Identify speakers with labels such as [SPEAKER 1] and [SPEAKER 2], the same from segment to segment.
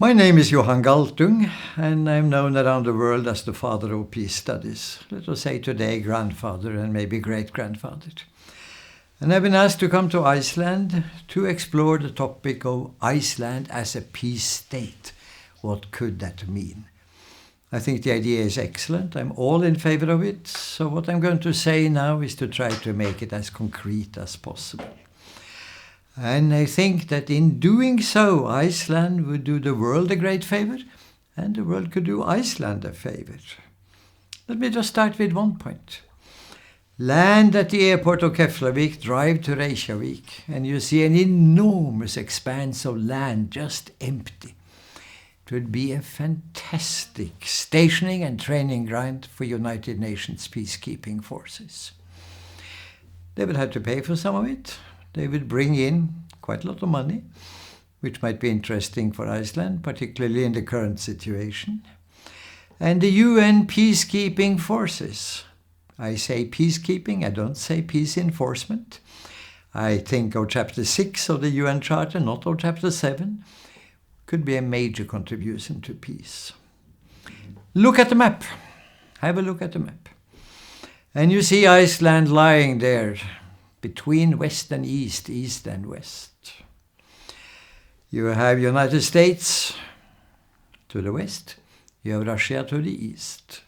[SPEAKER 1] My name is Johan Galtung, and I'm known around the world as the father of peace studies. Let us say today grandfather and maybe great-grandfather. And I've been asked to come to Iceland to explore the topic of Iceland as a peace state. What could that mean? I think the idea is excellent. I'm all in favor of it. So what I'm going to say now is to try to make it as concrete as possible. And I think that in doing so, Iceland would do the world a great favor, and the world could do Iceland a favor. Let me just start with one point. Land at the airport of Keflavik, drive to Reykjavik, and you see an enormous expanse of land just empty. It would be a fantastic stationing and training ground for United Nations peacekeeping forces. They would have to pay for some of it. They would bring in quite a lot of money, which might be interesting for Iceland, particularly in the current situation. And the UN peacekeeping forces. I say peacekeeping, I don't say peace enforcement. I think of Chapter 6 of the UN Charter, not of Chapter 7. Could be a major contribution to peace. Look at the map. Have a look at the map. And you see Iceland lying there, between west and east, east and west. You have United States to the west. You have Russia to the east.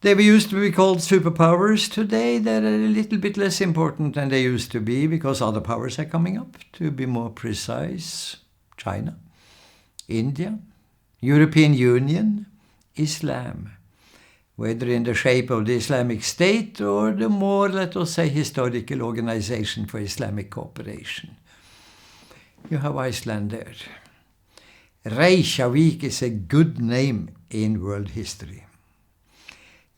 [SPEAKER 1] They used to be called superpowers. Today they're a little bit less important than they used to be because other powers are coming up. To be more precise, China, India, European Union, Islam. Whether in the shape of the Islamic State or the more, let us say, historical organization for Islamic cooperation. You have Iceland there. Reykjavik is a good name in world history.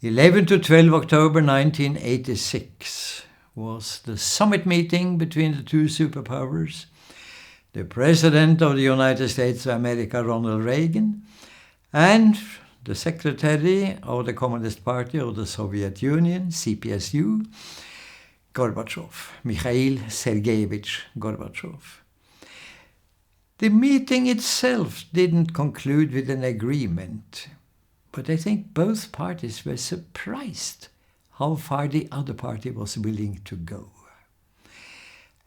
[SPEAKER 1] 11 to 12 October 1986 was the summit meeting between the two superpowers. The President of the United States of America, Ronald Reagan, and the Secretary of the Communist Party of the Soviet Union, CPSU, Gorbachev, Mikhail Sergeyevich Gorbachev. The meeting itself didn't conclude with an agreement, but I think both parties were surprised how far the other party was willing to go.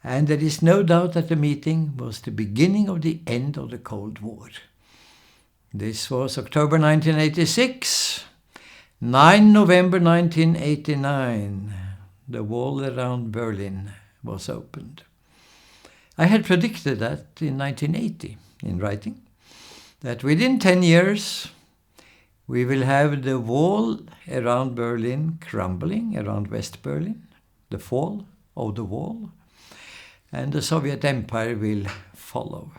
[SPEAKER 1] And there is no doubt that the meeting was the beginning of the end of the Cold War. This was October 1986, 9 November 1989. The wall around Berlin was opened. I had predicted that in 1980 in writing, that within 10 years we will have the wall around Berlin crumbling, around West Berlin, the fall of the wall, and the Soviet Empire will follow.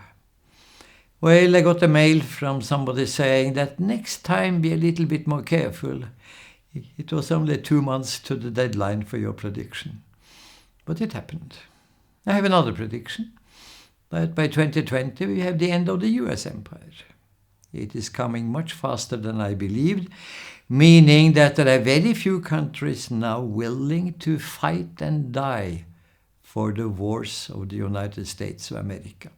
[SPEAKER 1] Well, I got a mail from somebody saying that next time be a little bit more careful. It was only 2 months to the deadline for your prediction. But it happened. I have another prediction, that by 2020 we have the end of the US empire. It is coming much faster than I believed, meaning that there are very few countries now willing to fight and die for the wars of the United States of America.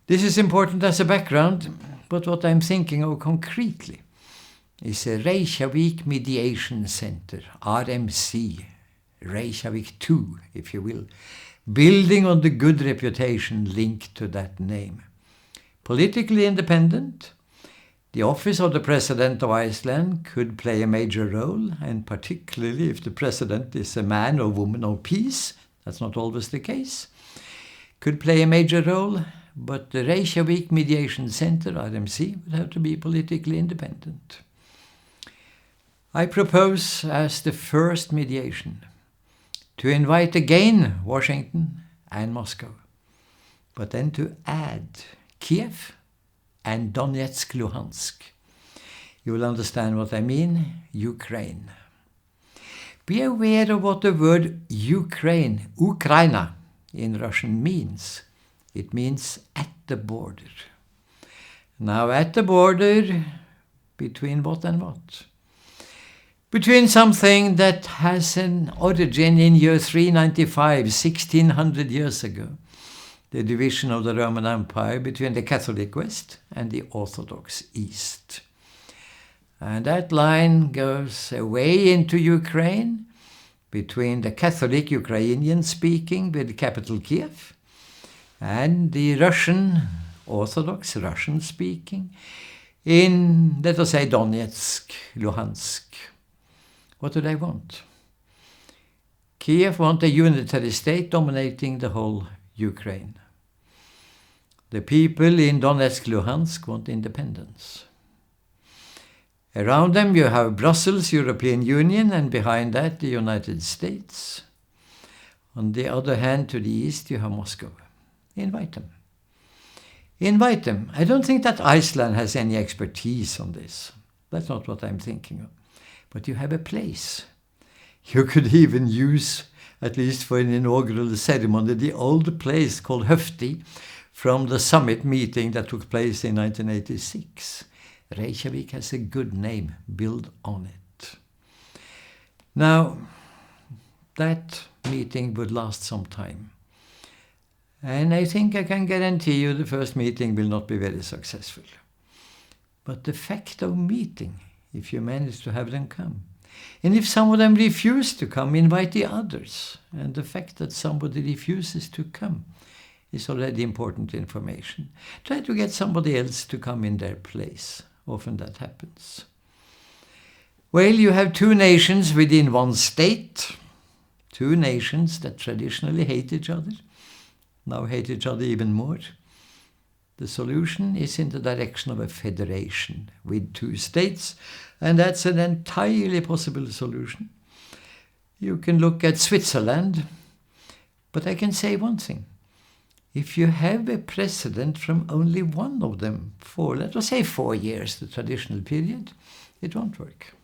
[SPEAKER 1] This is important as a background, but what I'm thinking of concretely is a Reykjavik Mediation Center, RMC, Reykjavik 2, if you will, building on the good reputation linked to that name. Politically independent, the office of the President of Iceland could play a major role, and particularly if the President is a man or woman of peace, that's not always the case, could play a major role. But the Reykjavik Mediation Center, RMC, would have to be politically independent. I propose as the first mediation to invite again Washington and Moscow, but then to add Kiev and Donetsk, Luhansk. You will understand what I mean, Ukraine. Be aware of what the word Ukraine, Ukraina, in Russian means. It means at the border. Now at the border, between what and what? Between something that has an origin in year 395, 1600 years ago, the division of the Roman Empire between the Catholic West and the Orthodox East. And that line goes away into Ukraine, between the Catholic Ukrainian speaking with the capital Kiev and the Russian, Orthodox Russian speaking in, let us say, Donetsk, Luhansk. What do they want? Kiev want a unitary state dominating the whole Ukraine. The people in Donetsk, Luhansk want independence. Around them you have Brussels, European Union, and behind that the United States. On the other hand, to the east you have Moscow. Invite them. Invite them. I don't think that Iceland has any expertise on this. That's not what I'm thinking of. But you have a place. You could even use, at least for an inaugural ceremony, the old place called Höfti from the summit meeting that took place in 1986. Reykjavik has a good name. Build on it. Now, that meeting would last some time. And I think I can guarantee you the first meeting will not be very successful. But the fact of meeting, if you manage to have them come, and if some of them refuse to come, invite the others. And the fact that somebody refuses to come is already important information. Try to get somebody else to come in their place. Often that happens. Well, you have two nations within one state. Two nations that traditionally hate each other. Now hate each other even more. The solution is in the direction of a federation with two states, and that's an entirely possible solution. You can look at Switzerland, but I can say one thing. If you have a president from only one of them for, let us say, 4 years, the traditional period, it won't work.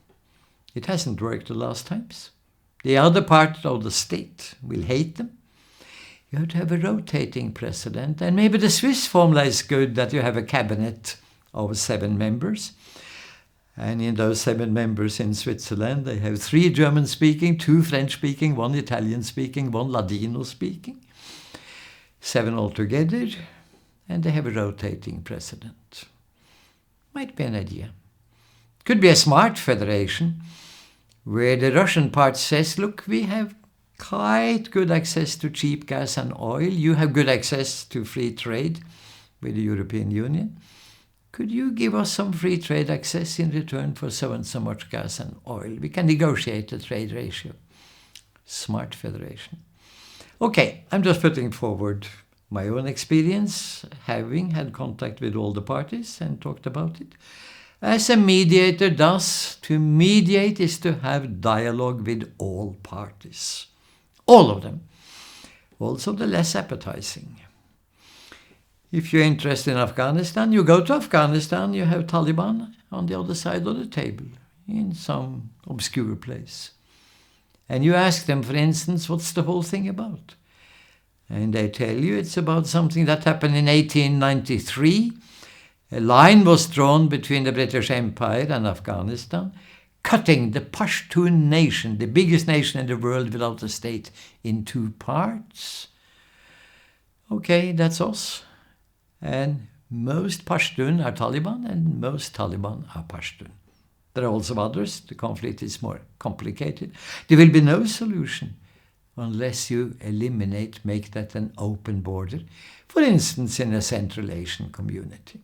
[SPEAKER 1] It hasn't worked the last times. The other part of the state will hate them. You have to have a rotating president, and maybe the Swiss formula is good, that you have a cabinet of 7 members. And in those 7 members in Switzerland, they have 3 German-speaking, 2 French-speaking, 1 Italian-speaking, 1 Ladino-speaking. 7 altogether, and they have a rotating president. Might be an idea. Could be a smart federation, where the Russian part says, look, we have quite good access to cheap gas and oil. You have good access to free trade with the European Union. Could you give us some free trade access in return for so and so much gas and oil? We can negotiate the trade ratio. Smart federation. Okay, I'm just putting forward my own experience, having had contact with all the parties and talked about it. As a mediator does, to mediate is to have dialogue with all parties. All of them. Also the less appetizing. If you're interested in Afghanistan, you go to Afghanistan, you have Taliban on the other side of the table, in some obscure place. And you ask them, for instance, what's the whole thing about? And they tell you it's about something that happened in 1893. A line was drawn between the British Empire and Afghanistan, cutting the Pashtun nation, the biggest nation in the world without a state, in 2 parts. Okay, that's us. And most Pashtun are Taliban, and most Taliban are Pashtun. There are also others. The conflict is more complicated. There will be no solution unless you make that an open border, for instance, in a Central Asian community.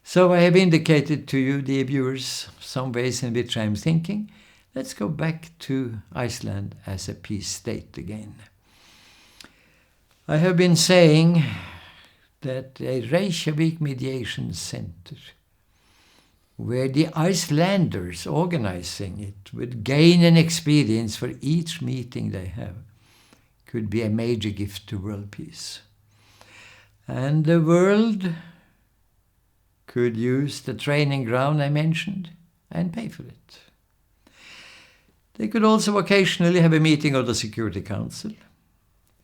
[SPEAKER 1] So I have indicated to you, dear viewers, some ways in which I'm thinking. Let's go back to Iceland as a peace state again. I have been saying that a Reykjavik mediation center, where the Icelanders organizing it would gain an experience for each meeting they have, could be a major gift to world peace. And the world could use the training ground I mentioned and pay for it. They could also occasionally have a meeting of the Security Council,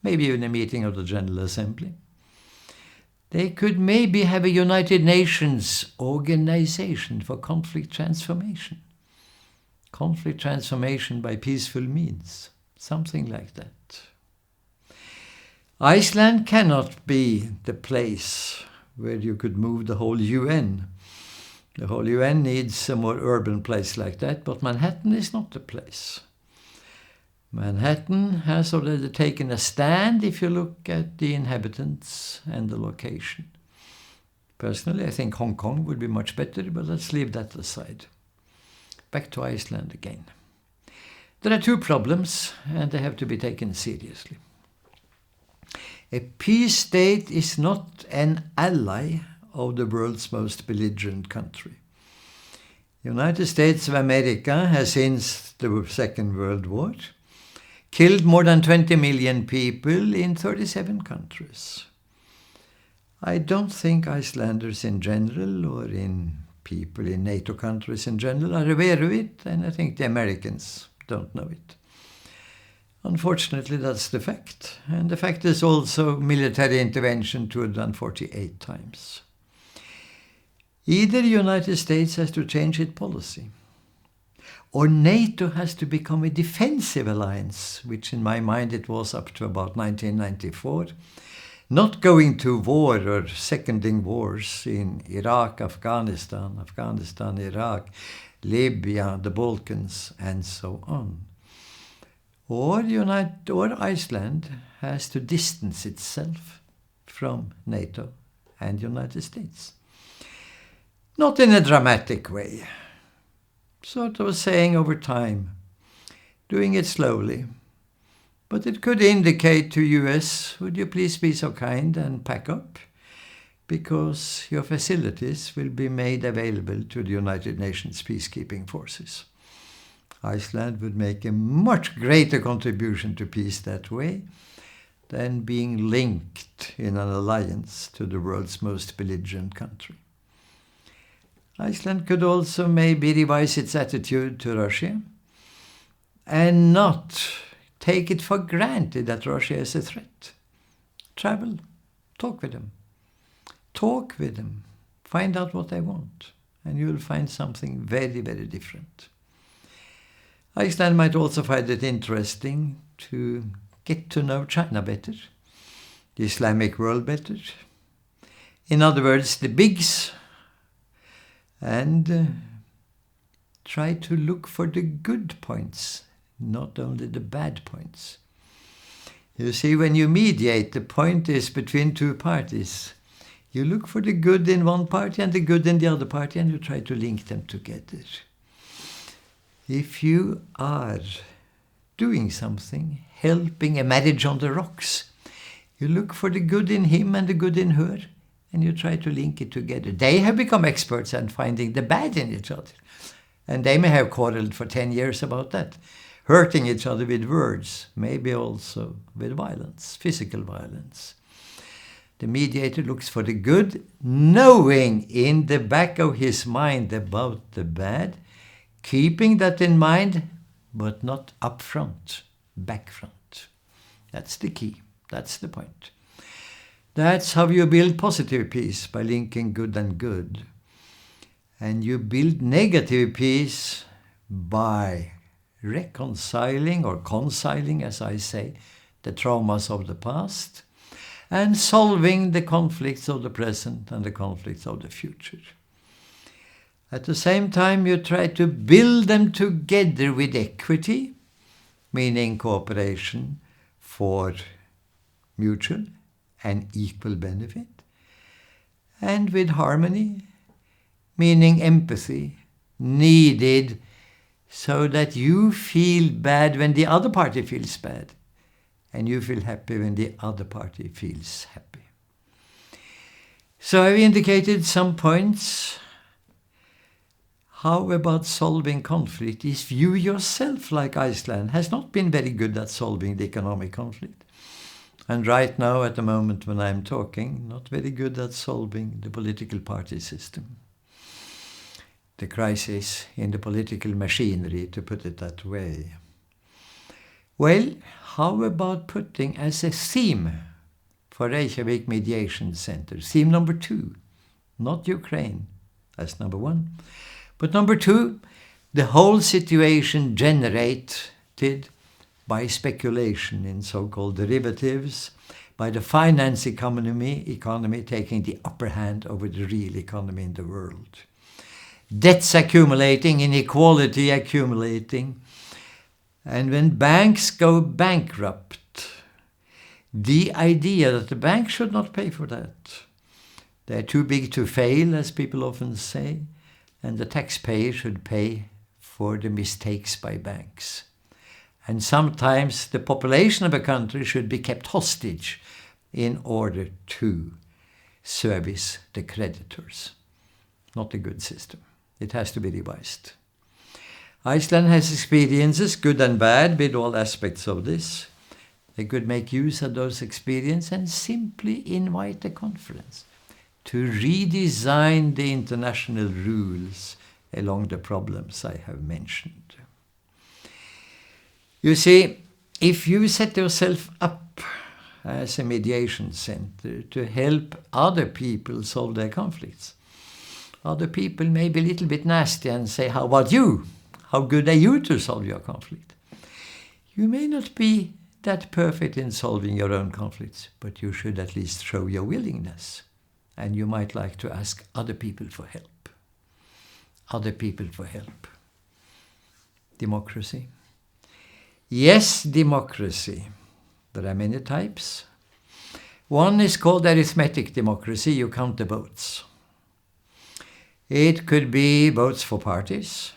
[SPEAKER 1] maybe even a meeting of the General Assembly. They could maybe have a United Nations organization for conflict transformation. Conflict transformation by peaceful means, something like that. Iceland cannot be the place where you could move the whole UN. The whole UN needs a more urban place like that, but Manhattan is not the place. Manhattan has already taken a stand if you look at the inhabitants and the location. Personally, I think Hong Kong would be much better, but let's leave that aside. Back to Iceland again. There are two problems, and they have to be taken seriously. A peace state is not an ally of the world's most belligerent country. The United States of America has, since the Second World War, killed more than 20 million people in 37 countries. I don't think Icelanders in general, or in people in NATO countries in general, are aware of it, and I think the Americans don't know it. Unfortunately, that's the fact. And the fact is also military intervention 248 times. Either the United States has to change its policy, or NATO has to become a defensive alliance, which in my mind it was up to about 1994, not going to war or seconding wars in Iraq, Afghanistan, Iraq, Libya, the Balkans, and so on. Or Iceland has to distance itself from NATO and the United States. Not in a dramatic way, sort of saying over time, doing it slowly. But it could indicate to US, would you please be so kind and pack up? Because your facilities will be made available to the United Nations peacekeeping forces. Iceland would make a much greater contribution to peace that way than being linked in an alliance to the world's most belligerent country. Iceland could also maybe revise its attitude to Russia and not take it for granted that Russia is a threat. Travel, talk with them. Talk with them, find out what they want, and you'll find something very, very different. Iceland might also find it interesting to get to know China better, the Islamic world better. In other words, the bigs, and try to look for the good points, not only the bad points. You see, when you mediate, the point is between two parties. You look for the good in one party and the good in the other party, and you try to link them together. If you are doing something, helping a marriage on the rocks, you look for the good in him and the good in her, and you try to link it together. They have become experts at finding the bad in each other. And they may have quarreled for 10 years about that, hurting each other with words, maybe also with violence, physical violence. The mediator looks for the good, knowing in the back of his mind about the bad, keeping that in mind, but not up front, back front. That's the key. That's the point. That's how you build positive peace, by linking good and good. And you build negative peace by reconciling or conciling, as I say, the traumas of the past and solving the conflicts of the present and the conflicts of the future. At the same time, you try to build them together with equity, meaning cooperation for mutual and equal benefit, and with harmony, meaning empathy, needed so that you feel bad when the other party feels bad, and you feel happy when the other party feels happy. So I've indicated some points. How about solving conflict? If you yourself, like Iceland, has not been very good at solving the economic conflict, and right now, at the moment when I'm talking, not very good at solving the political party system, the crisis in the political machinery, to put it that way. Well, how about putting as a theme for Reykjavik Mediation Center, theme number 2, not Ukraine, that's number 1, but number 2, the whole situation generated by speculation in so-called derivatives, by the finance economy taking the upper hand over the real economy in the world. Debts accumulating, inequality accumulating. And when banks go bankrupt, the idea that the bank should not pay for that. They're too big to fail, as people often say, and the taxpayer should pay for the mistakes by banks. And sometimes the population of a country should be kept hostage in order to service the creditors. Not a good system. It has to be revised. Iceland has experiences, good and bad, with all aspects of this. They could make use of those experiences and simply invite a conference to redesign the international rules along the problems I have mentioned. You see, if you set yourself up as a mediation center to help other people solve their conflicts, other people may be a little bit nasty and say, how about you? How good are you to solve your conflict? You may not be that perfect in solving your own conflicts, but you should at least show your willingness. And you might like to ask other people for help. Other people for help. Democracy. Yes, democracy. There are many types. One is called arithmetic democracy. You count the votes. It could be votes for parties.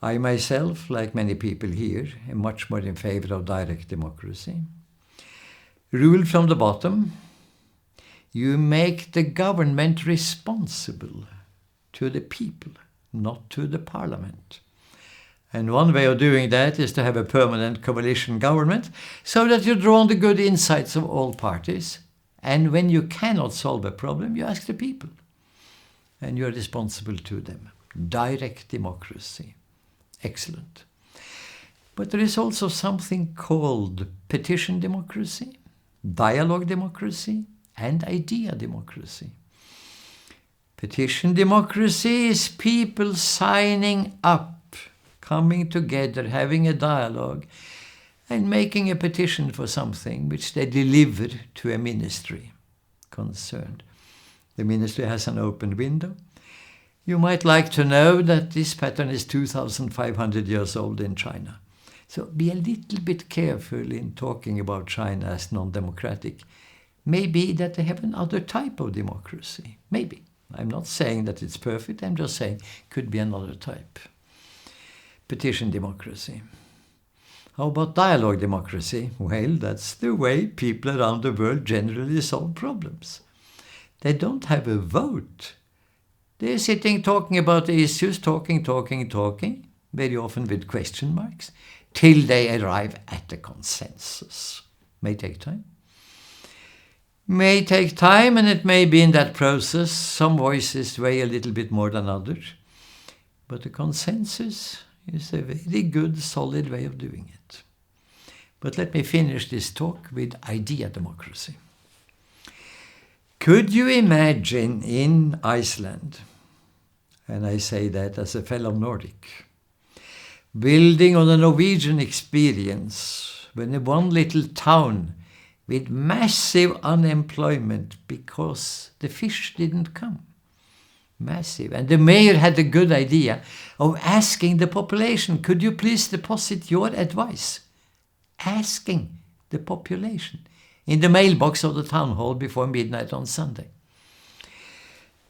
[SPEAKER 1] I myself, like many people here, am much more in favor of direct democracy. Rule from the bottom. You make the government responsible to the people, not to the parliament. And one way of doing that is to have a permanent coalition government so that you draw on the good insights of all parties. And when you cannot solve a problem, you ask the people. And you're responsible to them. Direct democracy. Excellent. But there is also something called petition democracy, dialogue democracy, and idea democracy. Petition democracy is people signing up, coming together, having a dialogue, and making a petition for something which they deliver to a ministry concerned. The ministry has an open window. You might like to know that this pattern is 2,500 years old in China. So be a little bit careful in talking about China as non-democratic. Maybe that they have another type of democracy. Maybe. I'm not saying that it's perfect. I'm just saying could be another type. Petition democracy. How about dialogue democracy? Well, that's the way people around the world generally solve problems. They don't have a vote. They're sitting talking about the issues, talking, very often with question marks, till they arrive at a consensus. May take time. May take time, and it may be in that process some voices weigh a little bit more than others. But the consensus is a very good, solid way of doing it. But let me finish this talk with idea democracy. Could you imagine in Iceland, and I say that as a fellow Nordic, building on a Norwegian experience when in one little town with massive unemployment because the fish didn't come. Massive. And the mayor had the good idea of asking the population, could you please deposit your advice? Asking the population in the mailbox of the town hall before midnight on Sunday.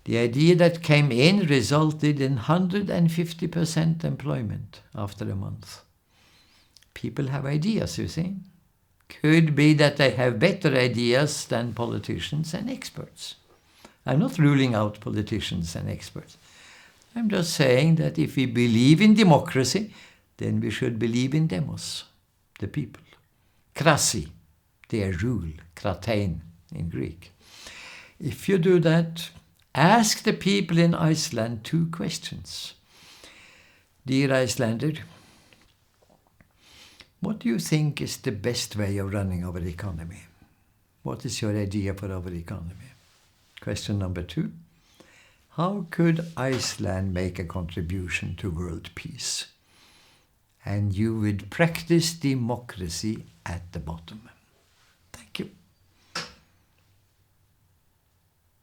[SPEAKER 1] The idea that came in resulted in 150% employment after a month. People have ideas, you see. Could be that they have better ideas than politicians and experts. I'm not ruling out politicians and experts. I'm just saying that if we believe in democracy, then we should believe in demos, the people. Krasi, their rule, kratein in Greek. If you do that, ask the people in Iceland 2 questions. Dear Icelander, what do you think is the best way of running our economy? What is your idea for our economy? Question number 2. How could Iceland make a contribution to world peace? And you would practice democracy at the bottom. Thank you.